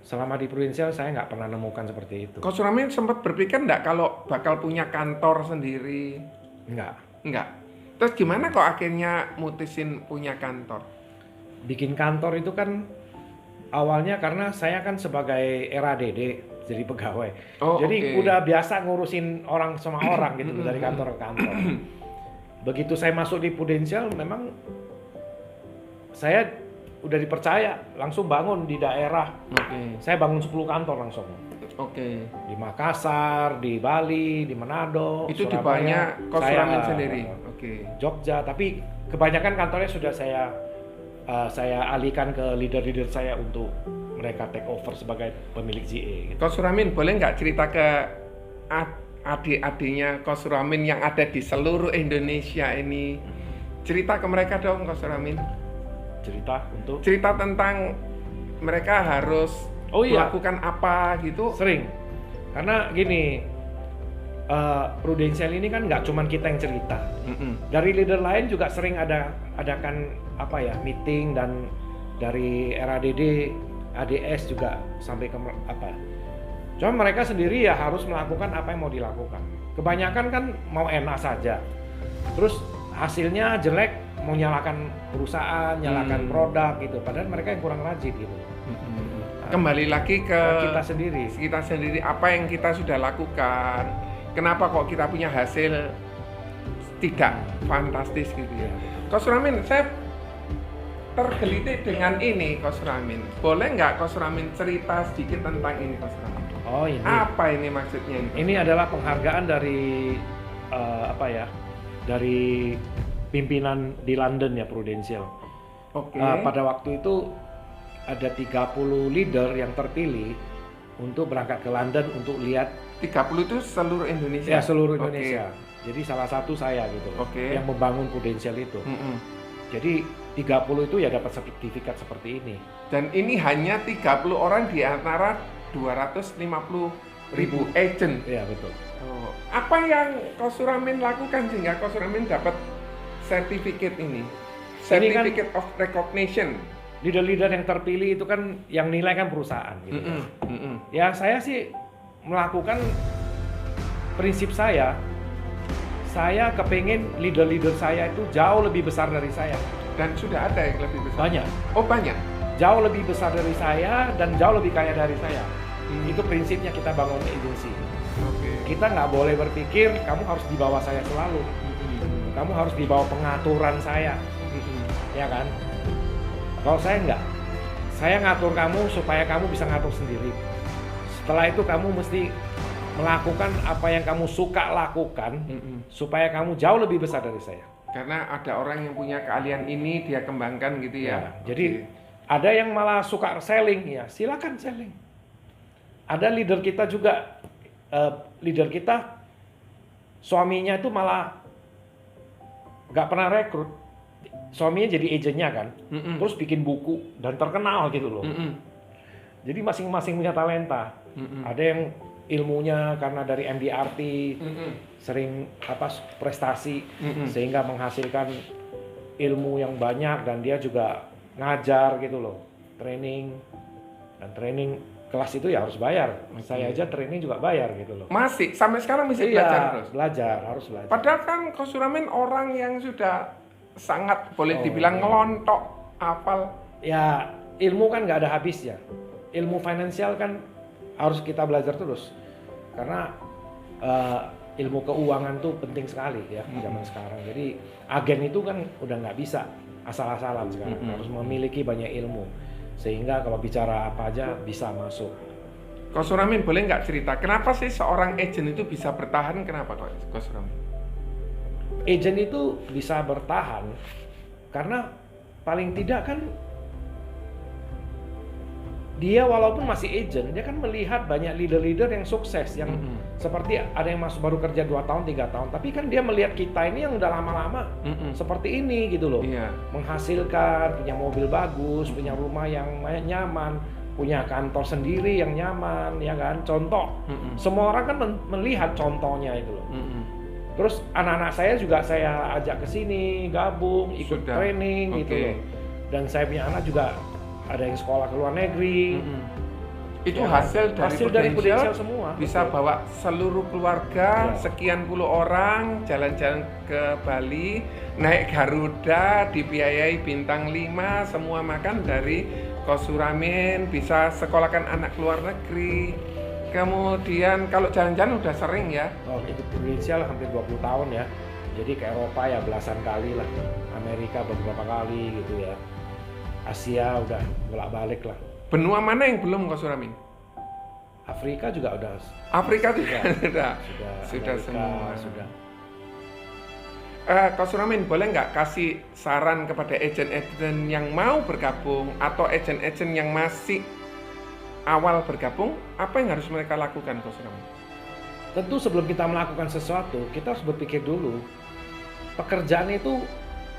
Selama di Prudential saya nggak pernah nemukan seperti itu. Coach Suramin sempat berpikir nggak kalau bakal punya kantor sendiri? Nggak. Terus gimana kok akhirnya mutusin punya kantor? Bikin kantor itu kan awalnya karena saya kan sebagai RADD jadi pegawai. Jadi udah biasa ngurusin orang sama orang gitu dari kantor ke kantor. Begitu saya masuk di Prudential memang saya udah dipercaya langsung bangun di daerah. Saya bangun 10 kantor langsung. Di Makassar, di Bali, di Manado, itu Surabaya. Di banyak Coach Suramin sendiri. Jogja, tapi kebanyakan kantornya sudah saya alihkan ke leader-leader saya untuk mereka take over sebagai pemilik GA. Gitu. Coach Suramin, boleh nggak cerita ke adik-adiknya Coach Suramin yang ada di seluruh Indonesia ini? Cerita ke mereka dong, Coach Suramin. Cerita tentang mereka harus melakukan apa gitu. Sering, karena gini, Prudential ini kan nggak cuma kita yang cerita. Dari leader lain juga sering adakan meeting, dan dari RADD, ADS juga sampai ke Cuma mereka sendiri ya harus melakukan apa yang mau dilakukan. Kebanyakan kan mau enak saja. Terus hasilnya jelek, mau nyalakan perusahaan, nyalakan produk gitu. Padahal mereka yang kurang rajin gitu. Kembali lagi ke kita sendiri. Apa yang kita sudah lakukan. kenapa kok kita punya hasil tidak fantastis gitu ya. Coach Ramin, saya tergelitik dengan ini, Coach Ramin. Boleh nggak Coach Ramin cerita sedikit tentang ini, Coach Ramin? Oh, ini. Apa ini maksudnya? Ini adalah penghargaan dari dari pimpinan di London ya, Prudential. Oke. Pada waktu itu ada 30 leader yang terpilih untuk berangkat ke London untuk lihat 30 itu seluruh Indonesia? Ya, seluruh Indonesia. Jadi salah satu saya gitu yang membangun Prudential itu. Jadi 30 itu ya dapat sertifikat seperti ini. Dan ini hanya 30 orang di antara 250.000 agent. Iya, betul. Oh. Apa yang Coach Ramin lakukan sehingga Coach Ramin dapat sertifikat ini? Certificate of Recognition. Leader-leader yang terpilih itu kan yang nilai kan perusahaan gitu. Ya saya sih melakukan prinsip saya kepengen leader-leader saya itu jauh lebih besar dari saya. Dan sudah ada yang lebih besar? Banyak. Oh, banyak? Jauh lebih besar dari saya dan jauh lebih kaya dari saya. Itu prinsipnya kita bangun agensi. Kita nggak boleh berpikir kamu harus di bawah saya selalu. Kamu harus di bawah pengaturan saya. Ya kan? Kalau saya nggak. Saya ngatur kamu supaya kamu bisa ngatur sendiri. Setelah itu kamu mesti melakukan apa yang kamu suka lakukan supaya kamu jauh lebih besar dari saya. Karena ada orang yang punya keahlian ini dia kembangkan gitu ya. Jadi ada yang malah suka selling ya, silakan selling. Ada leader kita juga, leader kita suaminya itu malah nggak pernah rekrut, suaminya jadi agennya kan, terus bikin buku dan terkenal gitu loh. Jadi masing-masing punya talenta. Ada yang ilmunya karena dari MDRT sering prestasi sehingga menghasilkan ilmu yang banyak dan dia juga ngajar gitu loh, training kelas itu ya harus bayar. Saya aja training juga bayar gitu loh. Masih sampai sekarang masih belajar terus. Harus belajar. Padahal kan Coach Ramin orang yang sudah sangat boleh dibilang ngelontok, hafal. Ya ilmu kan nggak ada habisnya. Ilmu finansial kan harus kita belajar terus. Karena ilmu keuangan tuh penting sekali ya zaman sekarang. Jadi agen itu kan udah nggak bisa asal-asalan sekarang. Harus memiliki banyak ilmu sehingga kalau bicara apa aja bisa masuk. Coach Ramin boleh nggak cerita kenapa sih seorang agent itu bisa bertahan? Kenapa Coach Ramin? Agent itu bisa bertahan karena paling tidak kan dia walaupun masih agent, dia kan melihat banyak leader-leader yang sukses, yang seperti ada yang masuk baru kerja 2 tahun, 3 tahun, tapi kan dia melihat kita ini yang udah lama-lama seperti ini gitu loh, menghasilkan, punya mobil bagus, punya rumah yang nyaman, punya kantor sendiri yang nyaman, ya kan, contoh, semua orang kan melihat contohnya itu loh. Terus anak-anak saya juga saya ajak ke sini, gabung, ikut training gitu loh, dan saya punya anak juga ada yang sekolah ke luar negeri. Itu ya, hasil dari Prudential semua. Bisa bawa seluruh keluarga, sekian puluh orang jalan-jalan ke Bali, naik Garuda, dibiayai bintang 5, semua makan dari Coach Ramin, bisa sekolahkan anak keluar negeri. Kemudian kalau jalan-jalan udah sering ya. Oh, itu Prudential hampir 20 tahun ya. Jadi ke Eropa ya belasan kali lah. Amerika beberapa kali gitu ya. Asia udah bolak-balik lah. Benua mana yang belum Coach Ramin? Afrika juga udah. Afrika juga sudah semua. Coach Ramin boleh nggak kasih saran kepada agent-agent yang mau bergabung atau agent-agent yang masih awal bergabung, apa yang harus mereka lakukan Coach Ramin? Tentu sebelum kita melakukan sesuatu, kita harus berpikir dulu pekerjaan itu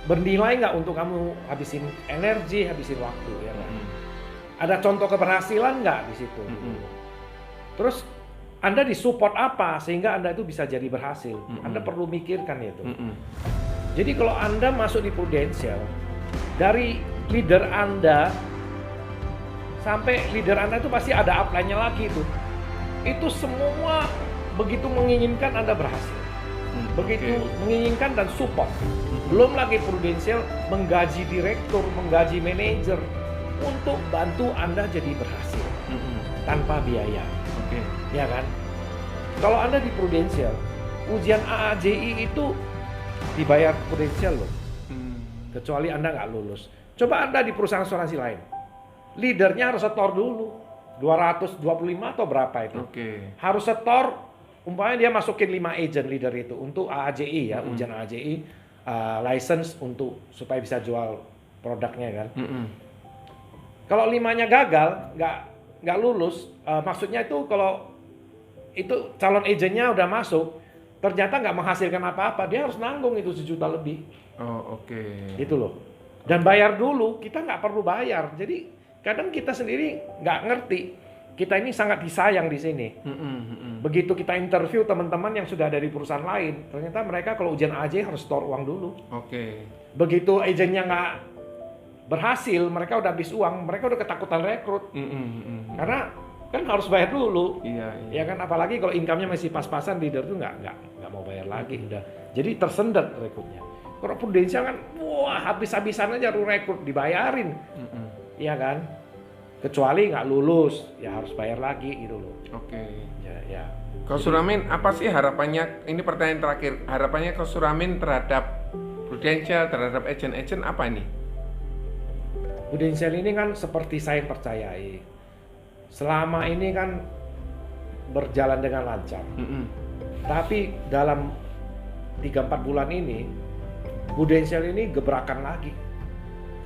bernilai nggak untuk kamu habisin energi, habisin waktu ya kan? Ada contoh keberhasilan nggak di situ? Terus Anda disupport apa sehingga Anda itu bisa jadi berhasil? Anda perlu mikirkan itu. Jadi kalau Anda masuk di Prudential, dari leader Anda sampai leader Anda itu pasti ada upline-nya lagi itu. Itu semua begitu menginginkan Anda berhasil. Begitu menginginkan dan support. Belum lagi Prudential menggaji direktur, menggaji manajer untuk bantu Anda jadi berhasil tanpa biaya. Ya kan? Kalau Anda di Prudential, ujian AAJI itu dibayar Prudential loh. Kecuali Anda nggak lulus. Coba Anda di perusahaan asuransi lain. Leadernya harus setor dulu. 225 atau berapa itu. Harus setor, umpamanya dia masukin 5 agent leader itu untuk AAJI ya, ujian AAJI, license untuk supaya bisa jual produknya kan. Kalau 5-nya gagal, nggak lulus, maksudnya itu kalau itu calon agentnya udah masuk, ternyata nggak menghasilkan apa-apa, dia harus nanggung itu 1 juta lebih. Gitu loh. Dan bayar dulu, kita nggak perlu bayar. Jadi kadang kita sendiri nggak ngerti. Kita ini sangat disayang di sini. Begitu kita interview teman-teman yang sudah dari perusahaan lain, ternyata mereka kalau ujian AJ harus store uang dulu. Begitu agennya nggak berhasil, mereka udah habis uang, mereka udah ketakutan rekrut. Karena kan harus bayar dulu. Ya kan, apalagi kalau income-nya masih pas-pasan, leader tuh nggak mau bayar lagi udah. Jadi tersendat rekrutnya. Kalau Prudential kan, wah habis-habisan aja rekrut dibayarin, iya kan? Kecuali nggak lulus, ya harus bayar lagi gitu loh. Ya. Coach Suramin, apa sih harapannya? Ini pertanyaan terakhir. Harapannya Coach Suramin terhadap Prudential, terhadap agent-agent apa nih? Prudential ini kan seperti saya percayai. Selama ini kan berjalan dengan lancar. Tapi dalam 3-4 bulan ini, Prudential ini gebrakan lagi.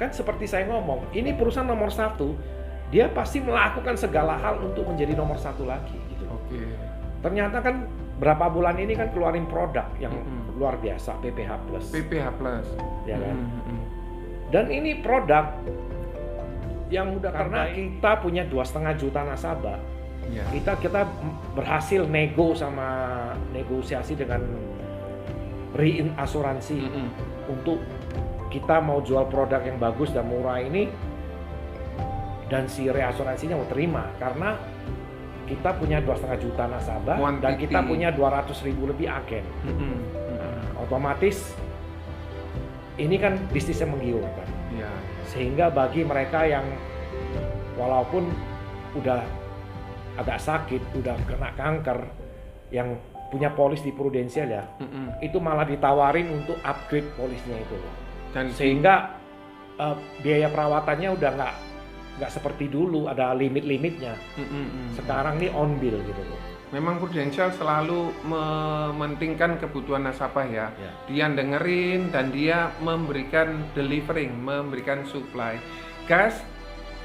Kan seperti saya ngomong, ini perusahaan nomor 1, dia pasti melakukan segala hal untuk menjadi nomor 1 lagi. Gitu. Ternyata kan berapa bulan ini kan keluarin produk yang luar biasa, PPH Plus. Ya kan? Dan ini produk yang udah karena kita punya 2,5 juta nasabah, kita berhasil negosiasi dengan asuransi untuk kita mau jual produk yang bagus dan murah ini, dan si reasuransinya mau terima karena kita punya 2,5 juta nasabah dan kita punya 200.000 lebih agen. Otomatis ini kan bisnisnya menggiurkan. Sehingga bagi mereka yang walaupun udah agak sakit, udah kena kanker, yang punya polis di Prudential ya, itu malah ditawarin untuk upgrade polisnya itu. Dan sehingga biaya perawatannya udah nggak seperti dulu, ada limit-limitnya. Sekarang ini on bill gitu loh. Memang Prudential selalu mementingkan kebutuhan nasabah ya. Dia dengerin dan dia memberikan delivering, memberikan supply. Guys,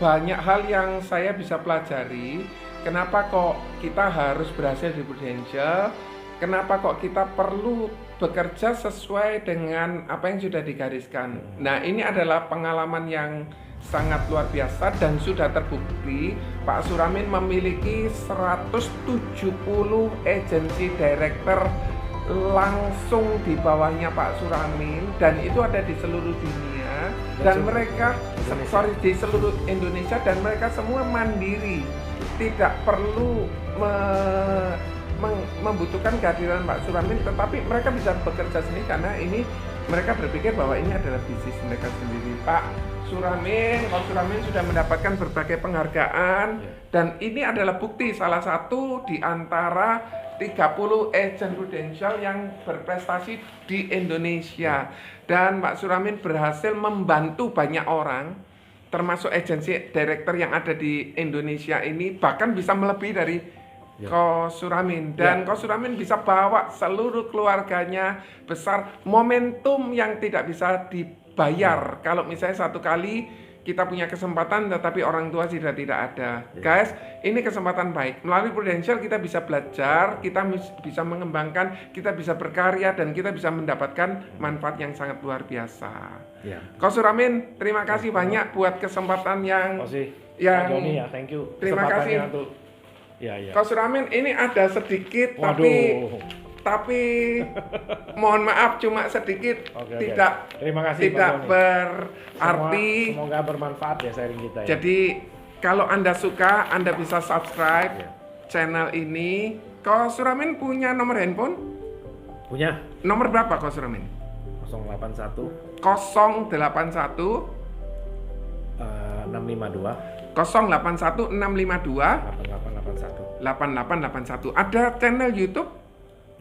banyak hal yang saya bisa pelajari. Kenapa kok kita harus berhasil di Prudential? Kenapa kok kita perlu bekerja sesuai dengan apa yang sudah digariskan? Nah, ini adalah pengalaman yang sangat luar biasa dan sudah terbukti. Pak Suramin memiliki 170 agency director langsung di bawahnya Pak Suramin, dan itu ada di seluruh dunia dan mereka di seluruh Indonesia, dan mereka semua mandiri, tidak perlu membutuhkan kehadiran Pak Suramin, tetapi mereka bisa bekerja sendiri karena ini mereka berpikir bahwa ini adalah bisnis mereka sendiri. Pak Suramin sudah mendapatkan berbagai penghargaan, dan ini adalah bukti salah satu di antara 30 agent Prudential yang berprestasi di Indonesia. Dan Pak Suramin berhasil membantu banyak orang, termasuk agency director yang ada di Indonesia ini, bahkan bisa melebihi dari Coach Suramin. Dan Coach Suramin bisa bawa seluruh keluarganya besar, momentum yang tidak bisa dibayar. Kalau misalnya satu kali kita punya kesempatan tetapi orang tua sudah tidak ada. Guys, ini kesempatan baik. Melalui Prudential kita bisa belajar, kita bisa mengembangkan, kita bisa berkarya, dan kita bisa mendapatkan manfaat yang sangat luar biasa. Coach Suramin, terima kasih banyak buat kesempatan yang Johnny ya, thank you. Terima kasih. Coach Suramin, ini ada sedikit tapi mohon maaf cuma sedikit, tidak terima kasih, tidak berarti. Semoga bermanfaat ya sharing kita ya. Jadi kalau Anda suka, Anda bisa subscribe channel ini. Coach Suramin punya nomor handphone? Punya. Nomor berapa Coach Suramin? 081 652 652 081 652 8881. 8881. Ada channel YouTube?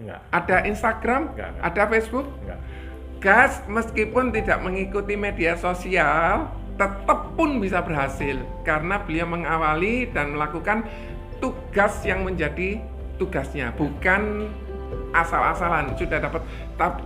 Enggak. Ada Instagram? Enggak. Ada Facebook? Enggak. Guys, meskipun tidak mengikuti media sosial, tetap pun bisa berhasil karena beliau mengawali dan melakukan tugas yang menjadi tugasnya, bukan asal-asalan. Sudah dapat,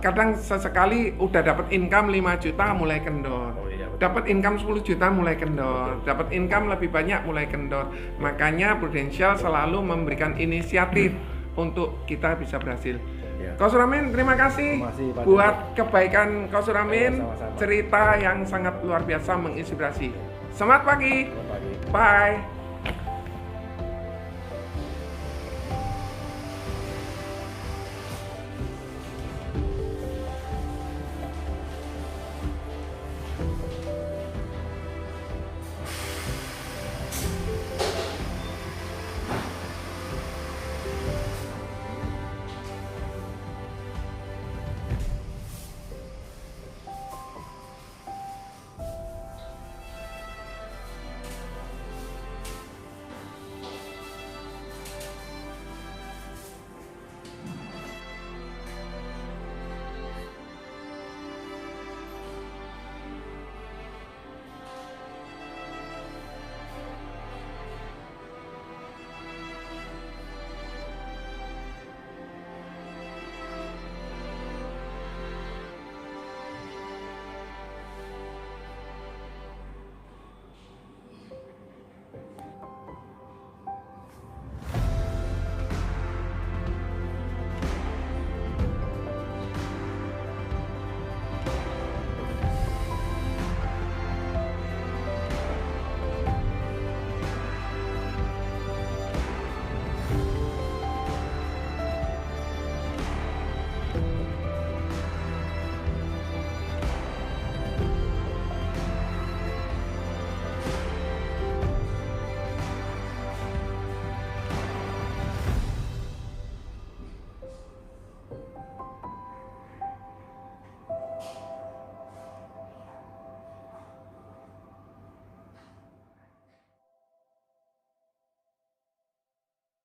kadang sesekali udah dapat income 5 juta mulai kendor. Oh iya, betul. Dapat income 10 juta mulai kendor, dapat income lebih banyak mulai kendor. Makanya Prudential selalu memberikan inisiatif untuk kita bisa berhasil. Ya. Kau Suramin, terima kasih Terima kasih, Pak buat kebaikan Kau Suramin, Sama-sama. cerita yang sangat luar biasa menginspirasi. Semangat pagi, Selamat pagi. bye.